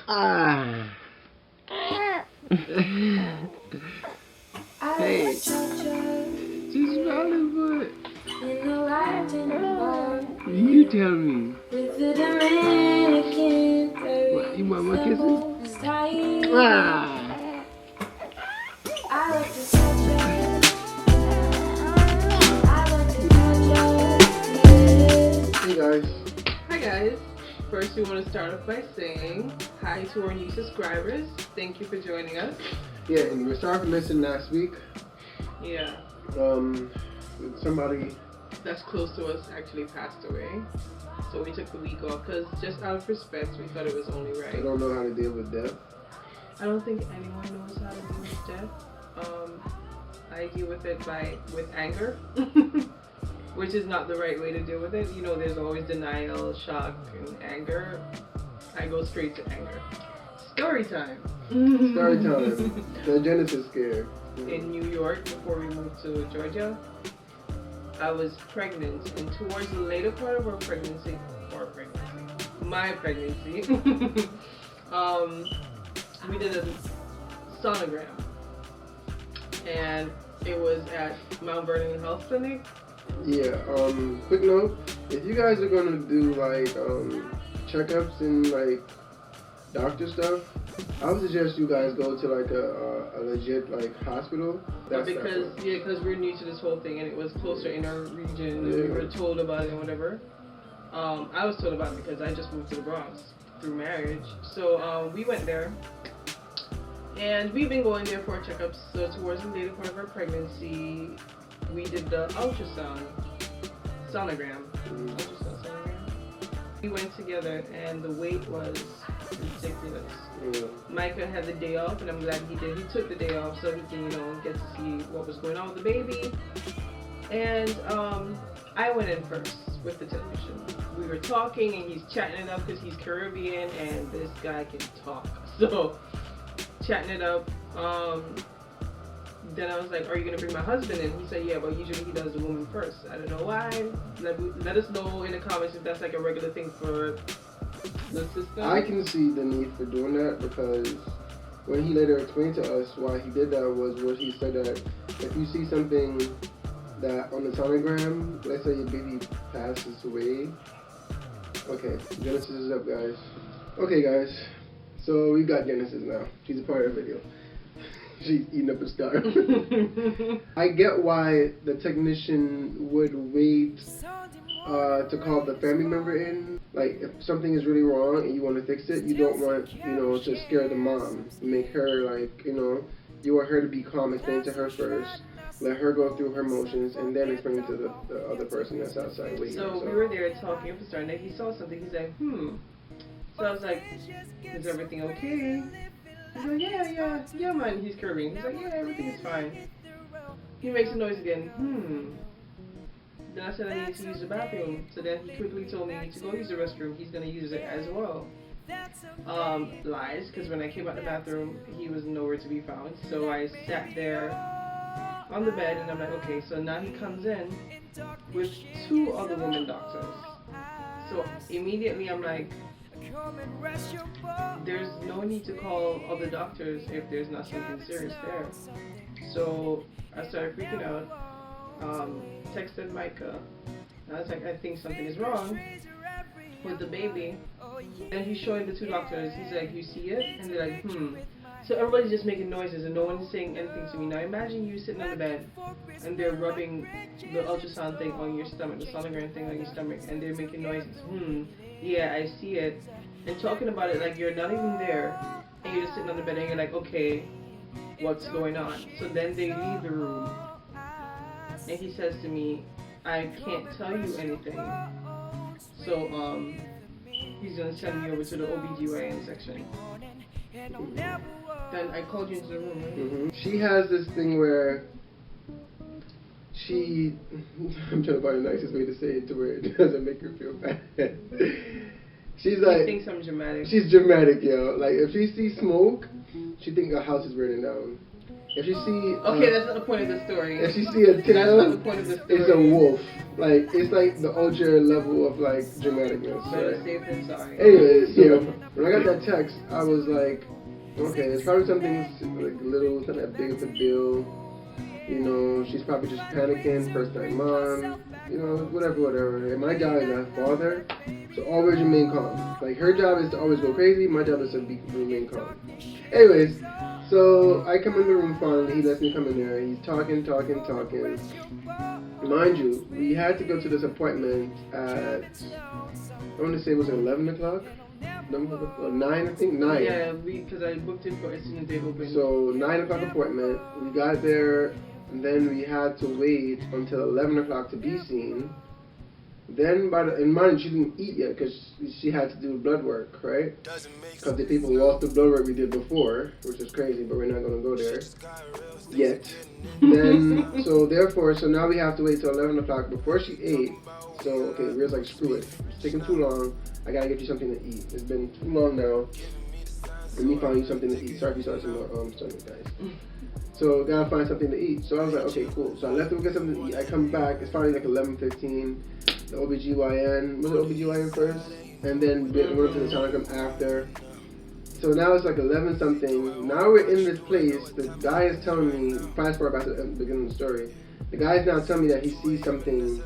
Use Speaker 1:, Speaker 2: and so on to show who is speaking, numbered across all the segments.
Speaker 1: Ah. Hey. She's smiling, but you tell me. What, you want more kisses? Ah. Hey guys.
Speaker 2: Hi guys. First, we want to start off by saying hi to our new subscribers. Thank you for joining us.
Speaker 1: Yeah, and we're sorry for missing last week.
Speaker 2: Yeah.
Speaker 1: Somebody
Speaker 2: that's close to us actually passed away. So we took the week off because just out of respect, we thought it was only right.
Speaker 1: I don't know how to deal with death.
Speaker 2: I don't think anyone knows how to deal with death. I deal with it with anger, which is not the right way to deal with it. You know, there's always denial, shock, and anger. I go straight to anger. Story time.
Speaker 1: Story time. The Genesis scare.
Speaker 2: In New York, before we moved to Georgia, I was pregnant, and towards the later part of my pregnancy, we did a sonogram, and it was at Mount Vernon Health Clinic.
Speaker 1: Yeah, quick note, if you guys are gonna do like checkups and like doctor stuff, I would suggest you guys go to like a legit like hospital.
Speaker 2: Because we're new to this whole thing, and it was closer in our region, and we were told about it and whatever. I was told about it because I just moved to the Bronx through marriage. So we went there, and we've been going there for checkups. So towards the later part of our pregnancy, we did the sonogram. We went together, and the wait was ridiculous. Micah had the day off, and I'm glad he did. He took the day off so he can, get to see what was going on with the baby. And I went in first with the technician. We were talking, and he's chatting it up because he's Caribbean, and this guy can talk. So, chatting it up. Then I was like, are you going to bring my husband in? He said, yeah, but usually he does the woman first. I don't know why. Let us know in the comments if that's like a regular thing for the system.
Speaker 1: I can see the need for doing that because when he later explained to us why he did that was where he said that if you see something that on the sonogram, let's say your baby passes away. Okay, Genesis is up, guys. Okay, guys. So we got Genesis now. She's a part of the video. She's eating up a star. I get why the technician would wait to call the family member in. Like, if something is really wrong and you want to fix it, you don't want, to scare the mom. Make her, like, you want her to be calm, explain to her first. Let her go through her motions and then explain it to the other person that's outside waiting.
Speaker 2: So we were there talking up a star, and then he saw something. He's like, So I was like, is everything okay? He's like, yeah, man. He's Caribbean. He's like, yeah, everything is fine. He makes a noise again. Then I said I need to use the bathroom. So then he quickly told me to go use the restroom. He's gonna use it as well. Lies, because when I came out the bathroom, he was nowhere to be found. So I sat there on the bed, and I'm like, okay. So now he comes in with 2 other women doctors. So immediately I'm like, there's no need to call other doctors if there's not something serious there. So I started freaking out, texted Micah, and I was like, I think something is wrong with the baby. And he's showing the 2 doctors. He's like, you see it? And they're like, So everybody's just making noises and no one's saying anything to me. Now imagine you sitting on the bed and they're rubbing the ultrasound thing on your stomach, the sonogram thing on your stomach, and they're making noises. Yeah, I see it. And talking about it like you're not even there, and you're just sitting on the bed and you're like, okay, what's going on? So then they leave the room, and he says to me, I can't tell you anything. So he's gonna send me over to the OBGYN section. Then I called you into the room, right?
Speaker 1: She has this thing where I'm trying to find the nicest way to say it to where it doesn't make her feel bad. She's like,
Speaker 2: she thinks I'm dramatic.
Speaker 1: She's dramatic, yo. Like, if she sees smoke, she thinks her house is burning down. If you see,
Speaker 2: okay, that's not the point of the story.
Speaker 1: If you see a
Speaker 2: That's not
Speaker 1: tail,
Speaker 2: the point of the story.
Speaker 1: it's a wolf. Like it's like the ultra level of like dramaticness.
Speaker 2: Better
Speaker 1: Right?
Speaker 2: safe than sorry.
Speaker 1: Anyways, so when I got that text, I was like, okay, it's probably something like little, it's not that big of a deal. You know, she's probably just panicking, first time mom, you know, whatever. And my job is as father, so always remain calm. Like her job is to always go crazy, my job is to remain calm. Anyways, so I come in the room finally, he lets me come in there, he's talking. Mind you, we had to go to this appointment at, I want to say it was 11 o'clock? 9, I think, 9.
Speaker 2: Yeah, because I booked it for as soon as they opened.
Speaker 1: So 9 o'clock appointment, we got there, and then we had to wait until 11 o'clock to be seen. Then, in mind, she didn't eat yet because she had to do blood work, right? Because the people lost the blood work we did before, which is crazy, but we're not going to go there yet. Then, so now we have to wait till 11 o'clock before she ate. So, okay, we're just like, screw it. It's taking too long. I got to get you something to eat. It's been too long now. Let me find you something to eat. Sorry if you saw some more stomach, guys. So, gotta find something to eat. So I was like, okay, cool. So I left her to get something to eat. I come back. It's probably like 11:15. The OBGYN. Was it OBGYN first? And then we went to the sonogram after. So now it's like 11 something. Now we're in this place. The guy is telling me, fast forward back to the beginning of the story. The guy is now telling me that he sees something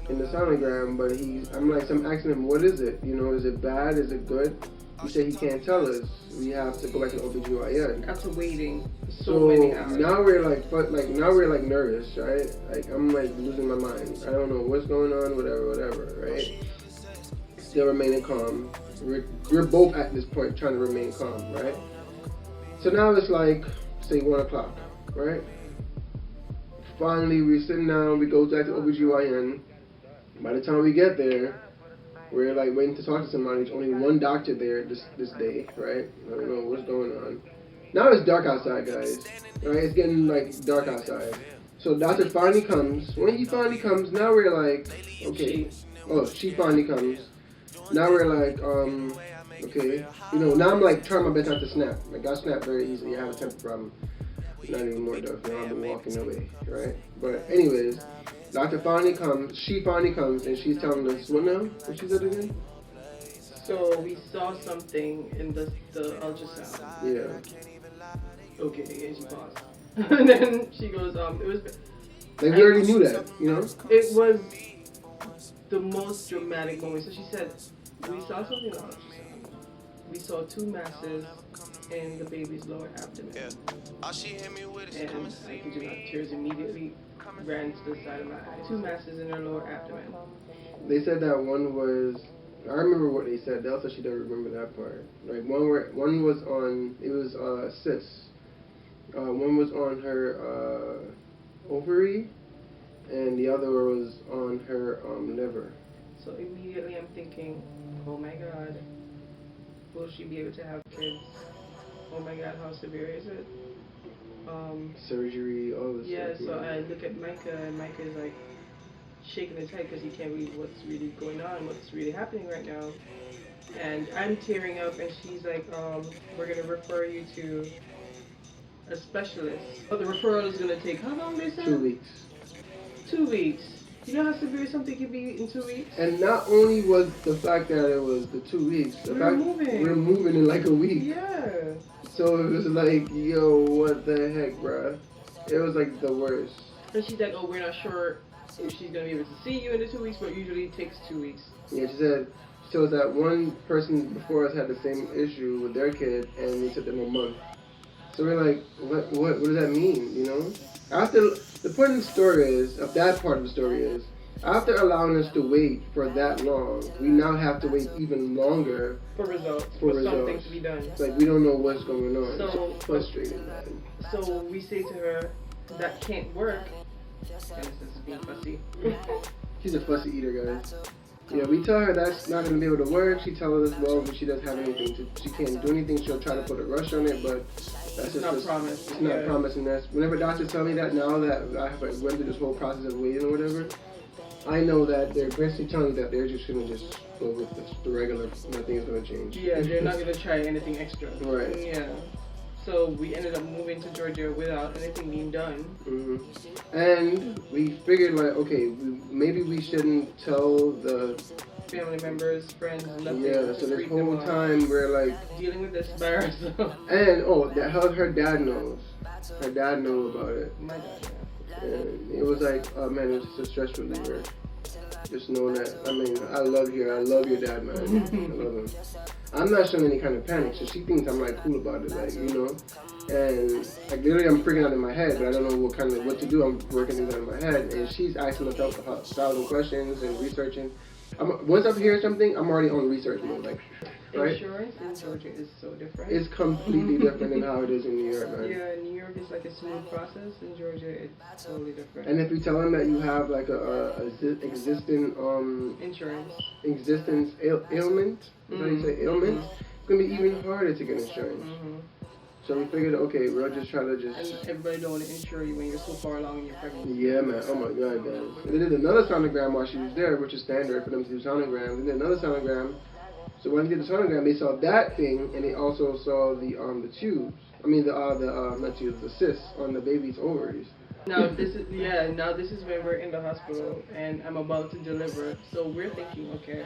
Speaker 1: in the sonogram, but I'm asking him, what is it? You know, is it bad? Is it good? He said he can't tell us. We have to go back to OBGYN.
Speaker 2: After waiting so many hours.
Speaker 1: Now we're like nervous, right? Like I'm like losing my mind. I don't know what's going on, whatever, right? Still remaining calm. We're both at this point trying to remain calm, right? So now it's like, say 1 o'clock, right? Finally, we're sitting down, we go back to OBGYN. By the time we get there, we're like waiting to talk to somebody. There's only one doctor there this day, right? I don't know what's going on. Now it's dark outside, guys. Right? It's getting like dark outside. So doctor finally comes. When he finally comes, now we're like, okay. Oh, she finally comes. Now we're like, okay. You know, now I'm like trying my best not to snap. Like I snap very easily. I have a temper problem. Not anymore though. Now I'm walking away, right? But anyways. Doctor finally comes, she finally comes, and she's telling us, what now? What she said again?
Speaker 2: So we saw something in the ultrasound.
Speaker 1: Yeah.
Speaker 2: Okay, and she paused. And then she goes, it was...
Speaker 1: Like, we already knew that, you know?
Speaker 2: It was the most dramatic moment. So she said, we saw something in the ultrasound. We saw 2 masses in the baby's lower abdomen. And I kid you not, tears immediately ran to the side of my eye. 2 masses in her lower abdomen.
Speaker 1: They said that one was, I remember what they said. Dell said she doesn't remember that part. Like one was on, it was cyst. One was on her ovary, and the other was on her liver.
Speaker 2: So immediately I'm thinking, oh my God, will she be able to have kids? Oh my God, how severe is it?
Speaker 1: Surgery, all this
Speaker 2: yeah,
Speaker 1: stuff.
Speaker 2: So I look at Micah, and Micah is like shaking his head because he can't read what's really going on, what's really happening right now. And I'm tearing up, and she's like, we're going to refer you to a specialist. But the referral is going to take how long, they said?
Speaker 1: 2 weeks.
Speaker 2: 2 weeks. You know how severe something can be in 2 weeks?
Speaker 1: And not only was the fact that it was the 2 weeks, we're moving in like a week.
Speaker 2: Yeah.
Speaker 1: So it was like, yo, what the heck, bruh? It was like the worst.
Speaker 2: And she's like, oh, we're not sure if she's going to be able to see you in the 2 weeks, but usually it takes 2 weeks.
Speaker 1: Yeah, she told us that one person before us had the same issue with their kid, and it took them a month. So we're like, what does that mean, you know? After, the point of the story is, of that part of the story is, after allowing us to wait for that long, we now have to wait even longer
Speaker 2: for results. Something to be done.
Speaker 1: It's like we don't know what's going on.
Speaker 2: So
Speaker 1: it's frustrating, man.
Speaker 2: So we say to her, that can't work. And this is being fussy.
Speaker 1: She's a fussy eater, guys. Yeah, we tell her that's not going to be able to work. She tells us, well, but she doesn't have anything. She can't do anything. She'll try to put a rush on it, but that's just
Speaker 2: not promise.
Speaker 1: It's not promising. Whenever doctors tell me that now that I have went through this whole process of waiting or whatever, I know that they're basically telling me that they're just going to just go with the regular, nothing is going to change.
Speaker 2: Yeah, they're not going to try anything extra.
Speaker 1: Right.
Speaker 2: Yeah. So we ended up moving to Georgia without anything being done.
Speaker 1: And we figured like, okay, maybe we shouldn't tell the
Speaker 2: family members, friends, nothing.
Speaker 1: Yeah, so this whole time we're like
Speaker 2: dealing with this by ourselves.
Speaker 1: And her dad knows. Her dad knows about it.
Speaker 2: My dad, yeah.
Speaker 1: And it was like, oh man, it was just a stress reliever. Just knowing that, I mean, I love your dad, man. I love him. I'm not showing any kind of panic, so she thinks I'm like cool about it, like, you know. And like literally I'm freaking out in my head, but I don't know what to do. I'm working things out in my head, and she's asking herself 1,000 questions and researching. Once I hear something, I'm already on research mode, like, right?
Speaker 2: Insurance in Georgia is so different.
Speaker 1: It's completely different than how it is in New York, man.
Speaker 2: Yeah, in New York it's like a smooth process. In Georgia, it's totally different.
Speaker 1: And if you tell them that you have like a existing
Speaker 2: insurance,
Speaker 1: ailment, is how you say ailment, it's gonna be even harder to get insurance. So we figured, okay, we'll just try to
Speaker 2: And everybody don't want to insure you when you're so far along in your pregnancy.
Speaker 1: Yeah, man. Oh my God, man. They did another sonogram while she was there, which is standard for them to do sonograms. They did another sonogram. So when they did the sonogram, they saw that thing, and they also saw the tubes. I mean not tubes, the cysts on the baby's ovaries.
Speaker 2: Now this is when we're in the hospital and I'm about to deliver. So we're thinking, okay,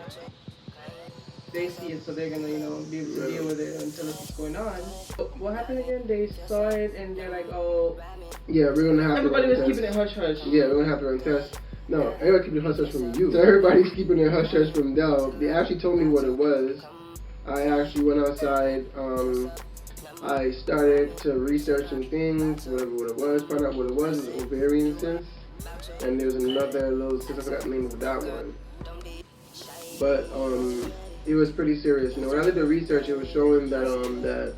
Speaker 2: they see it, so they're gonna, you know, be able to deal with it and tell us what's going on. But what happened again? They saw it and they're like, oh.
Speaker 1: Yeah, we're gonna have
Speaker 2: everybody
Speaker 1: to.
Speaker 2: Everybody was keeping it hush hush.
Speaker 1: Yeah, we're gonna have to run tests. No, everybody keeping hush hush from you. So everybody's keeping their hush hush from Dell. They actually told me what it was. I actually went outside. I started to research some things, what it was, find out what it was. It was ovarian cyst, and there's another little cyst. I forgot the name of that one. But it was pretty serious. You know, when I did the research, it was showing that that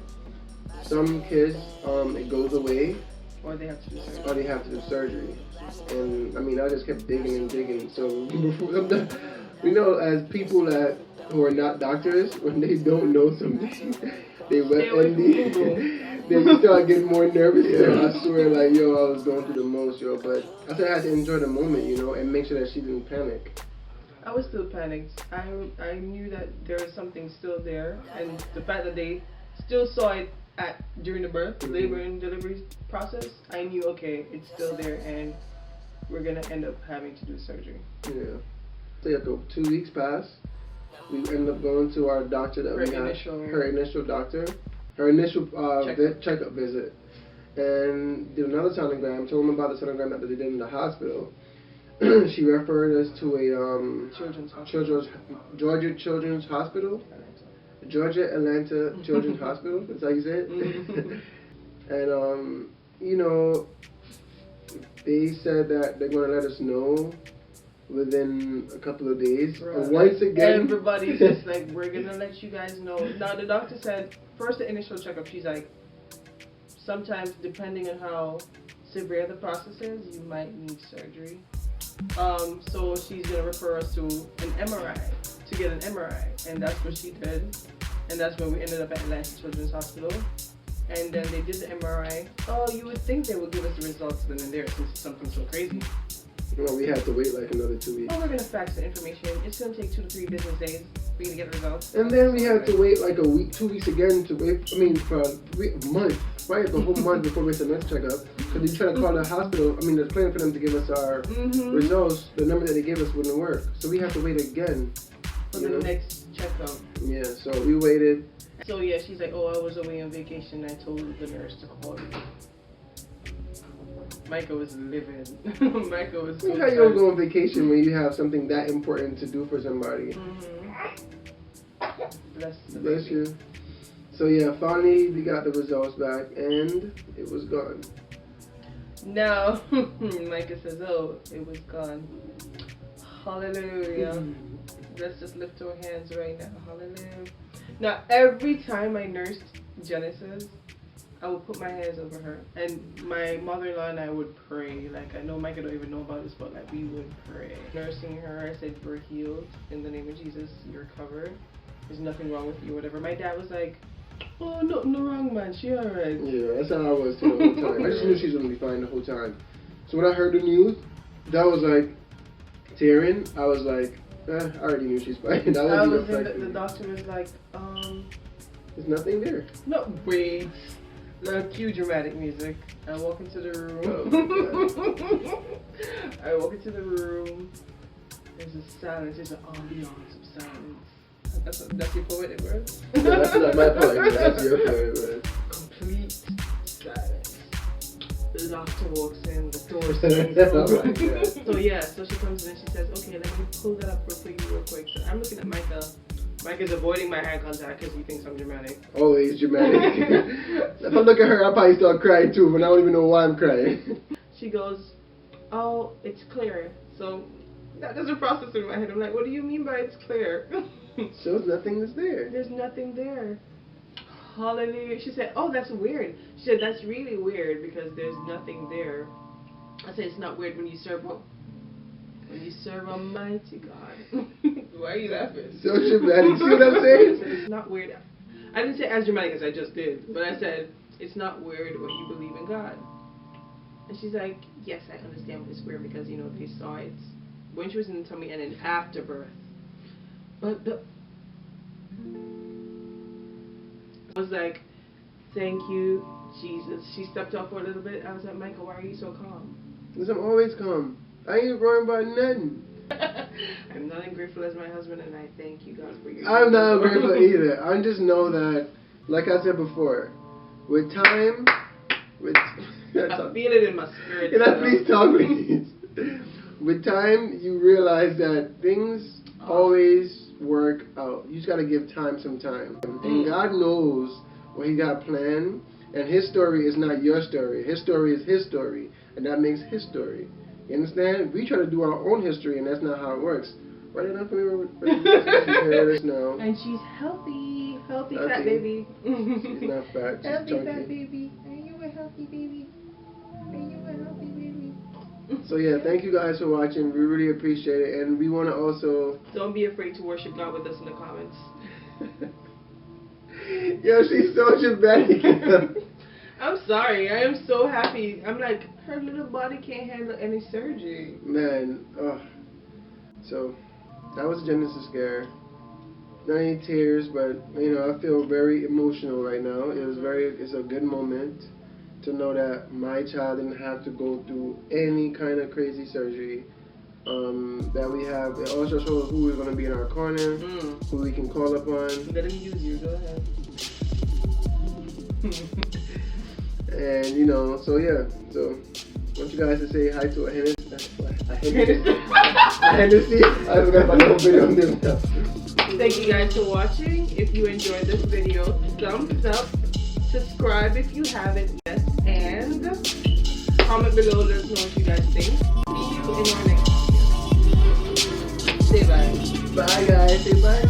Speaker 1: some kids it goes away,
Speaker 2: or they have to do surgery.
Speaker 1: Or they have to do surgery. And I mean, I just kept digging and digging. So we know as people who are not doctors, when they don't know something, they WebMD. Then you start getting more nervous. Yeah. I swear, like, yo, I was going through the most, yo. But I said I had to enjoy the moment, you know, and make sure that she didn't panic.
Speaker 2: I was still panicked. I knew that there was something still there, and the fact that they still saw it during the birth, labor and delivery process, I knew, okay, it's still there, and we're gonna end up having to do surgery.
Speaker 1: Yeah. So after 2 weeks pass, we end up going to our doctor that we had, her initial doctor, her initial checkup visit, and did another sonogram. Told them about the sonogram that they did in the hospital. She referred us to a Georgia Children's Hospital. Georgia Atlanta Children's Hospital. That's how you say it. And you know, they said that they're going to let us know within a couple of days.
Speaker 2: Right.
Speaker 1: Once again,
Speaker 2: everybody's just like, we're going to let you guys know. Now the doctor said, first the initial checkup, she's like, sometimes depending on how severe the process is, you might need surgery. So she's going to refer us to an MRI, to get an MRI. And that's what she did. And that's when we ended up at Atlanta Children's Hospital. And then they did the MRI. Oh, you would think they would give us the results then and there since it's something so crazy.
Speaker 1: Well, we had to wait like another 2 weeks.
Speaker 2: Oh, we're going to fax the information. It's going to take 2 to 3 business days for you to get the results.
Speaker 1: And then we had to wait like a week, 2 weeks again to wait, for a month, right? The whole month before we went to the next checkup. Because we tried to call the hospital, the plan for them to give us our results, the number that they gave us wouldn't work. So we had to wait again.
Speaker 2: For the next checkup.
Speaker 1: Yeah, so we waited.
Speaker 2: So yeah, she's like, oh, I was away on vacation. I told the nurse to call you. Micah was livid. Micah was so
Speaker 1: how you don't go on vacation when you have something that important to do for somebody? Bless you. So yeah, finally we got the results back and it was gone.
Speaker 2: Now, Micah says, oh, it was gone. Hallelujah. Let's just lift our hands right now. Hallelujah. Now, every time I nursed Genesis, I would put my hands over her. And my mother-in-law and I would pray. Like, I know Micah don't even know about this, but like, we would pray. Nursing her, I said, we're healed. In the name of Jesus, you're covered. There's nothing wrong with you, whatever. My dad was like, oh, nothing wrong, man. She alright. Yeah,
Speaker 1: that's how I was too the whole time. I just knew she was going to be fine the whole time. So when I heard the news, that was like tearing. I was like, I already knew she's fine.
Speaker 2: The doctor was like,
Speaker 1: there's nothing there.
Speaker 2: No, wait. Cue dramatic music. I walk into the room.
Speaker 1: Oh,
Speaker 2: I walk into the room. There's a silence. There's an ambiance of silence. That's your poetic word?
Speaker 1: Yeah, that's not my point. That's your point, man.
Speaker 2: Complete silence. The doctor walks in. The door swings open. So yeah, so she comes in and she says, "Okay, let me pull that up for you real quick." So I'm looking at Micah. Micah's avoiding my hand contact because he thinks I'm dramatic.
Speaker 1: Always dramatic. If I look at her, I'll probably start crying too, but I don't even know why I'm crying.
Speaker 2: She goes, "Oh, it's clear." So that doesn't process in my head. I'm like, "What do you mean by it's clear?"
Speaker 1: Shows nothing is there.
Speaker 2: There's nothing there. Hallelujah. She said, "Oh, that's weird." She said, "That's really weird because there's nothing there." I said, "It's not weird when you serve Almighty God." Why are you laughing?
Speaker 1: So dramatic. See what I'm saying?
Speaker 2: I said, "It's not weird." I didn't say as dramatic as I just did, but I said, "It's not weird when you believe in God." And she's like, "Yes, I understand it's weird because, you know, they saw it when she was in the tummy and then after birth." But I was like, "Thank you, Jesus." She stepped up for a little bit. I was like, "Micah, why are you so calm?"
Speaker 1: Because I'm always calm. I ain't worrying about nothing.
Speaker 2: I'm not ungrateful as my husband, and I thank you, God, for your.
Speaker 1: I'm not ungrateful either. I just know that, like I said before, with time,
Speaker 2: I feel it in my spirit.
Speaker 1: Can I please talk, please? With time, you realize that things always work out. You just gotta give time some time. And God knows what He got planned, and His story is not your story. His story is His story, and that makes His story. You understand? We try to do our own history, and that's not how it works. Write it down for me. No.
Speaker 2: And she's healthy fat baby.
Speaker 1: She's not fat. She's
Speaker 2: healthy
Speaker 1: chunky.
Speaker 2: fat baby. Are you a healthy baby? Are you a healthy baby?
Speaker 1: So yeah, thank you guys for watching. We really appreciate it, and we want to also.
Speaker 2: Don't be afraid to worship God with us in the comments.
Speaker 1: Yo, she's so dramatic.
Speaker 2: I'm sorry. I am so happy. I'm like, her little body can't handle any surgery.
Speaker 1: Man, so that was a Genesis scare. Not any tears, but you know, I feel very emotional right now. It's a good moment to know that my child didn't have to go through any kind of crazy surgery. That we have. It also shows who is going to be in our corner, who we can call upon.
Speaker 2: Let him use you. Go ahead.
Speaker 1: And you know, so yeah, so I want you guys to say hi to a Hennessy. I forgot about the whole video on this now.
Speaker 2: Thank you guys for watching. If you enjoyed this video, thumbs up, subscribe if you haven't yet, and comment below, let us know what you guys think. See you in our next video. Say bye.
Speaker 1: Bye guys, say bye.